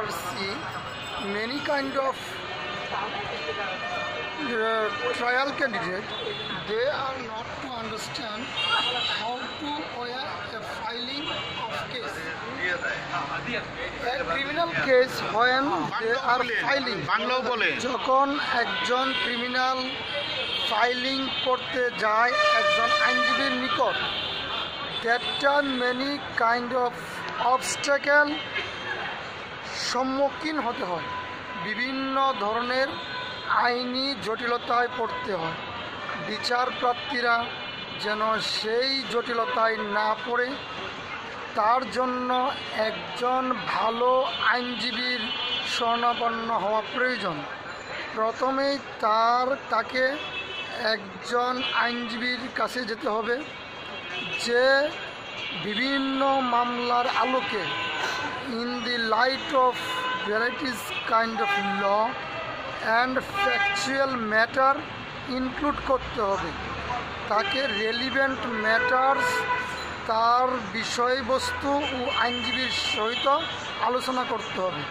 are see many kind of trial candidate, they are not to understand how to wear a filing of case. A criminal case when they are filing, যখন একজন criminal filing করতে যায় একজন আইনজীবীর নিকট, that are many kind of obstacle সম্মুখীন হতে হয়, বিভিন্ন ধরনের আইনি জটিলতায় পড়তে হয়। বিচারপ্রার্থীরা যেন সেই জটিলতায় না পড়ে তার জন্য একজন ভালো আইনজীবীর শরণাপন্ন হওয়া প্রয়োজন। প্রথমেই তাকে একজন আইনজীবীর কাছে যেতে হবে যে বিভিন্ন মামলার আলোকে in the light of varieties kind of law and factual matter include করতে হবে। তাকে রেলিভেন্ট ম্যাটার্স, তার বিষয়বস্তু ও আইনজীবীর সহিত আলোচনা করতে হবে।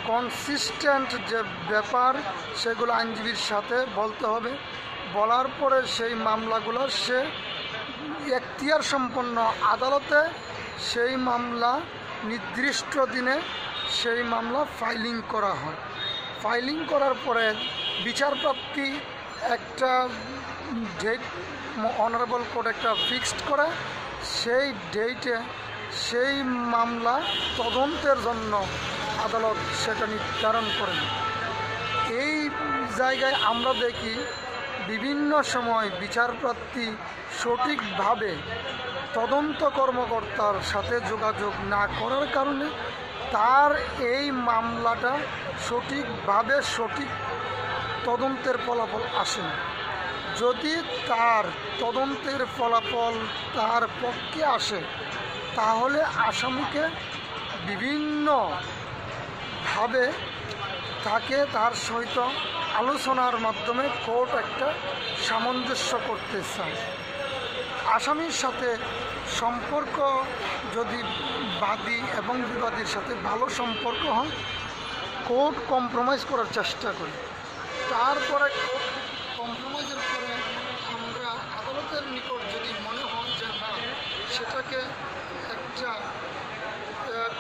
কনসিস্টেন্ট যে ব্যাপার সেগুলো আইনজীবীর সাথে বলতে হবে। বলার পরে সেই মামলাগুলো সে এখতিয়ার সম্পন্ন আদালতে সেই মামলা নির্দিষ্ট দিনে সেই মামলা ফাইলিং করা হয়। ফাইলিং করার পরে বিচারপ্রাপ্তি একটা ডেট অনারেবল কোর্ট একটা ফিক্সড করে, সেই ডেটে সেই মামলা তদন্তের জন্য আদালত সেটা নির্ধারণ করেন। এই জায়গায় আমরা দেখি বিভিন্ন সময় বিচারপ্রার্থী সঠিকভাবে তদন্ত কর্মকর্তার সাথে যোগাযোগ না করার কারণে তার এই মামলাটা সঠিকভাবে সঠিক তদন্তের ফলাফল আসে না। যদি তার তদন্তের ফলাফল তার পক্ষে আসে তাহলে আসামিকে বিভিন্নভাবে তাকে তার সহিত আলোচনার মাধ্যমে কোর্ট একটা সামঞ্জস্য করতে চায়। আসামির সাথে সম্পর্ক যদি বাদী এবং বিবাদীর সাথে ভালো সম্পর্ক হয়, কোর্ট কম্প্রোমাইজ করার চেষ্টা করে। তারপরে কম্প্রোমাইজের পরে আমরা আদালতের নিকট যদি মনে হয় যে না সেটাকে একটা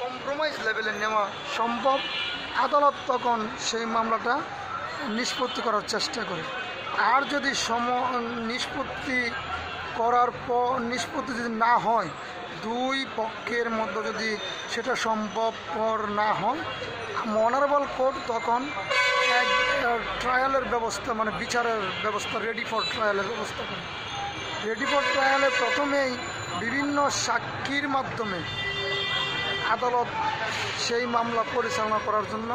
কম্প্রোমাইজ লেভেলে নেওয়া সম্ভব, আদালত তখন সেই মামলাটা নিষ্পত্তি করার চেষ্টা করে। আর যদি নিষ্পত্তি করার পর নিষ্পত্তি যদি না হয়, দুই পক্ষের মধ্যে যদি সেটা সম্ভবপর না হয়, অনারেবল কোর্ট তখন এক ট্রায়ালের ব্যবস্থা মানে বিচারের ব্যবস্থা রেডি ফর ট্রায়ালের ব্যবস্থা করে। রেডি ফর ট্রায়ালে প্রথমেই বিভিন্ন সাক্ষীর মাধ্যমে আদালত সেই মামলা পরিচালনা করার জন্য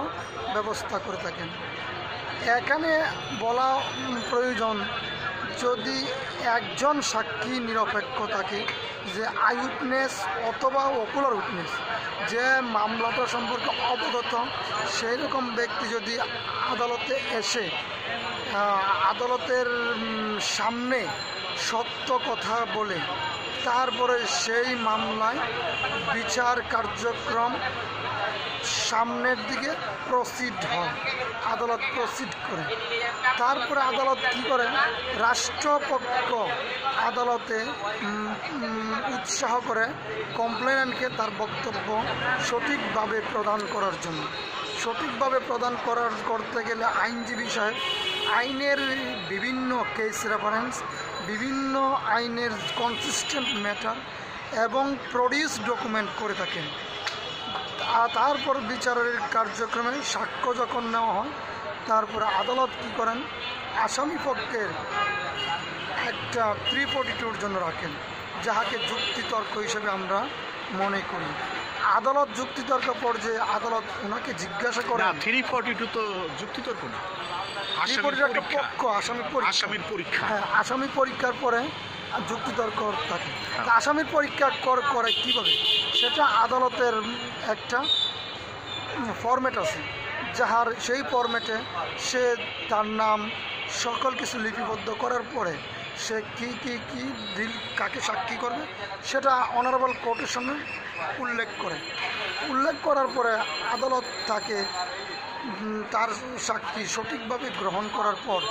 ব্যবস্থা করে থাকেন। এখানে বলা প্রয়োজন, যদি একজন সাক্ষী নিরপেক্ষ থাকে, যে আই উইটনেস অথবা ওকুলার উইটনেস, যে মামলাটা সম্পর্কে অবগত, সেই রকম ব্যক্তি যদি আদালতে এসে আদালতের সামনে সত্য কথা বলে তারপরে সেই মামলায় বিচার কার্যক্রম সামনের দিকে প্রসিড হয়, আদালত প্রসিড করে। তারপরে আদালত কী করে, রাষ্ট্রপক্ষ আদালতে উৎসাহ করে কমপ্লেনেন্টকে তার বক্তব্য সঠিকভাবে প্রদান করার জন্য। সঠিকভাবে প্রদান করতে গেলে আইনজীবী সাহেব আইনের বিভিন্ন কেস রেফারেন্স, বিভিন্ন আইনের কনসিস্টেন্ট ম্যাটার এবং প্রডিউস ডকুমেন্ট করে থাকেন। তারপর বিচারের কার্যক্রমে সাক্ষ্য যখন নেওয়া হয়, তারপরে আদালত কী করেন, আসামি পক্ষের একটা 342 জন্য রাখেন, যাহাকে যুক্তিতর্ক হিসেবে আমরা মনে করি। আদালত যুক্তিতর্ক পর্যায়ে আদালত ওনাকে জিজ্ঞাসা করে। 342 তো যুক্তিতর্ক না, আসামির পরীক্ষা। হ্যাঁ, আসামি পরীক্ষার পরে যুক্তিতর্ক থাকে। আসামির পরীক্ষা করে কীভাবে, সেটা আদালতের একটা ফরম্যাট আছে, যাহার সেই ফরম্যাটে সে তার নাম সকল কিছু লিপিবদ্ধ করার পরে সে কি দিল কাকে সাক্ষী করবে সেটা অনারেবল কোর্টের সামনে উল্লেখ করার পরে আদালত তাকে তার সাক্ষী সঠিকভাবে গ্রহণ করার পর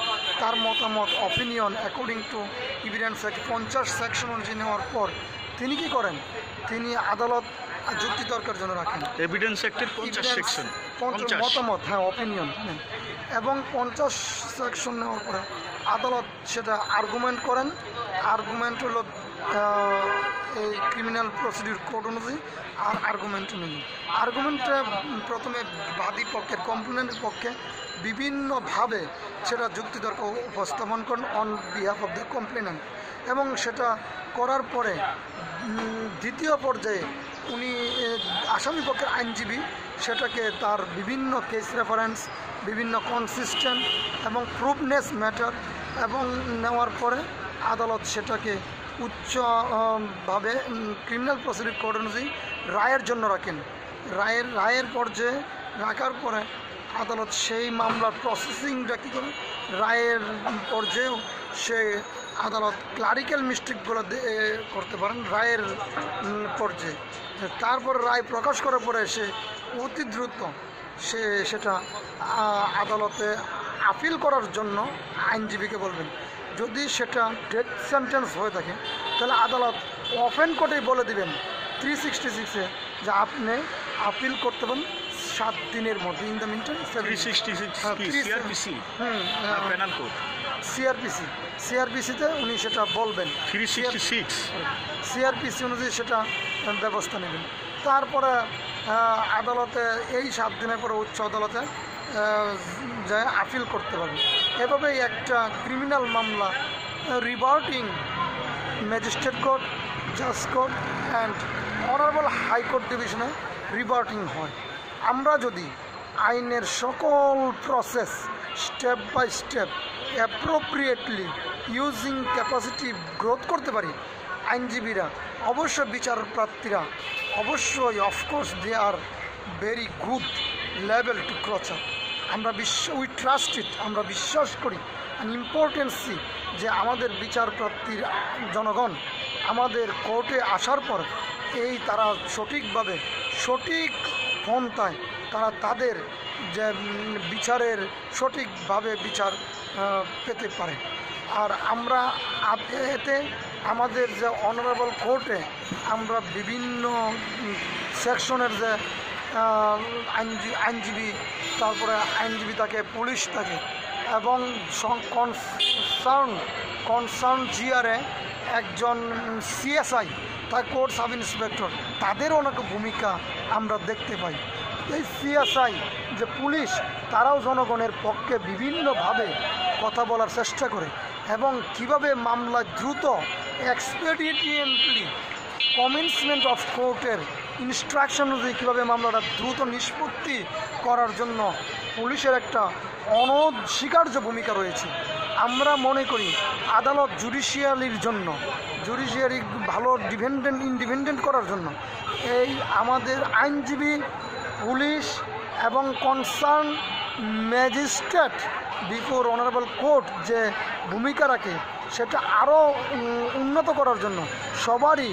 তার মতামত opinion according to evidence act 50 section অনুযায়ী নেওয়ার পর তিনি কি করেন, তিনি আদালত যুক্তিতর্কের জন্য রাখেন এভিডেন্স অ্যাক্টের 50 সেকশন মতামত, হ্যাঁ অপিনিয়ন, এবং 50 সেকশন নেওয়ার পরে আদালত সেটা আর্গুমেন্ট করেন। আর্গুমেন্ট হলো এই ক্রিমিনাল প্রসিডিউর কোড অনুযায়ী আর আর্গুমেন্ট অনুযায়ী। আর্গুমেন্টে প্রথমে বাদী পক্ষের কমপ্লেনের পক্ষে বিভিন্নভাবে সেটা যুক্তিতর্ক উপস্থাপন করেন on behalf of the complainant, এবং সেটা করার পরে দ্বিতীয় পর্যায়ে উনি আসামি পক্ষের আইনজীবী সেটাকে তার বিভিন্ন কেস রেফারেন্স, বিভিন্ন কনসিস্টেন্ট এবং প্রুভনেস ম্যাটার এবং নেওয়ার পরে আদালত সেটাকে উচ্চভাবে ক্রিমিনাল প্রসিডিউর কোড অনুযায়ী রায়ের জন্য রাখেন। রায়ের পর্যায়ে রাখার পরে আদালত সেই মামলার প্রসেসিংটা কী করে, রায়ের পর্যায়েও সে আদালত ক্লারিক্যাল মিস্টেকগুলো করতে পারেন রায়ের পর্যায়ে। তারপর রায় প্রকাশ করার পরে সে অতি দ্রুত সেটা আদালতে আপিল করার জন্য আইনজীবীকে বলবেন। যদি সেটা ডেথ সেন্টেন্স হয়ে থাকে তাহলে আদালত ওপেন কোর্টেই বলে দিবেন 366-এ যে আপনি আপিল করতে পারেন 7 দিনের মধ্যে। ইন দ্য মিনটাইম 366 সিআরপিসিতে উনি সেটা বলবেন, 366 সিআরপিসি অনুযায়ী সেটা ব্যবস্থা নেবেন। তারপরে আদালতে এই 7 দিনের পরে উচ্চ আদালতে যায় আপিল করতে পারবে। এভাবেই একটা ক্রিমিনাল মামলা রিভার্টিং ম্যাজিস্ট্রেট কোর্ট, জাজ কোর্ট অ্যান্ড অনারেবল হাইকোর্ট ডিভিশনে রিভার্টিং হয়। আমরা যদি আইনের সকল process step by step appropriately using capacity growth করতে পারি, আইনজীবীরা অবশ্যই বিচারপ্রার্থীরা অবশ্যই of course they are very good level to crouch up. We trust it, আমরা বিশ্বাস করি ইম্পর্টেন্সি যে আমাদের বিচারপ্রার্থীর জনগণ আমাদের কোর্টে আসার পর তারা সঠিকভাবে সঠিক পন্থায় তারা তাদের যে বিচারের সঠিকভাবে বিচার পেতে পারে। আর আমরা এতে আমাদের যে অনারেবল কোর্টে আমরা বিভিন্ন সেকশনের যে আইনজীবী, তারপরে আইনজীবী থাকে, পুলিশ থাকে, এবং কনসার্ন জিআরএ একজন সিএসআই, তার কোর্ট সাব ইন্সপেক্টর, তাদেরও অনেক ভূমিকা আমরা দেখতে পাই। এই সিএসআই যে পুলিশ, তারাও জনগণের পক্ষে বিভিন্নভাবে কথা বলার চেষ্টা করে এবং কিভাবে মামলা দ্রুত এক্সপেডিয়েন্টলি কমেন্সমেন্ট অফ কোর্টের ইনস্ট্রাকশন অনুযায়ী কীভাবে মামলাটা দ্রুত নিষ্পত্তি করার জন্য পুলিশের একটা অনস্বীকার্য ভূমিকা রয়েছে। আমরা মনে করি আদালত জুডিশিয়ারি ভালো ইন্ডিপেন্ডেন্ট করার জন্য এই আমাদের আইনজীবী, পুলিশ এবং concern magistrate before honourable court যে ভূমিকা রাখে সেটা আরও উন্নত করার জন্য সবারই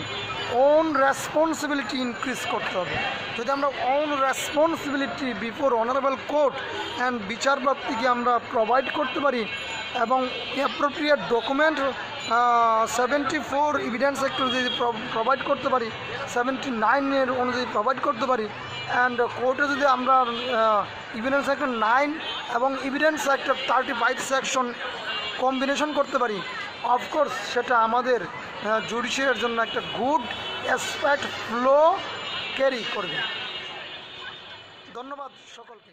ওন রেসপন্সিবিলিটি ইনক্রিজ করতে হবে। যদি আমরা own responsibility before honourable court and বিচারপ্রার্থীকে আমরা প্রোভাইড করতে পারি এবং অ্যাপ্রোপ্রিয়েট ডকুমেন্ট 74 এভিডেন্স অ্যাক্ট অনুযায়ী প্রোভাইড করতে পারি, 79 অনুযায়ী প্রোভাইড করতে পারি, অ্যান্ড কোর্টে যদি আমরা এভিডেন্স অ্যাক্ট 9 এবং এভিডেন্স অ্যাক্ট 35 সেকশন কম্বিনেশন করতে পারি, অফকোর্স সেটা আমাদের জুডিশিয়ারির জন্য একটা গুড অ্যাসপেক্ট ফ্লো ক্যারি করবে। ধন্যবাদ সকলকে।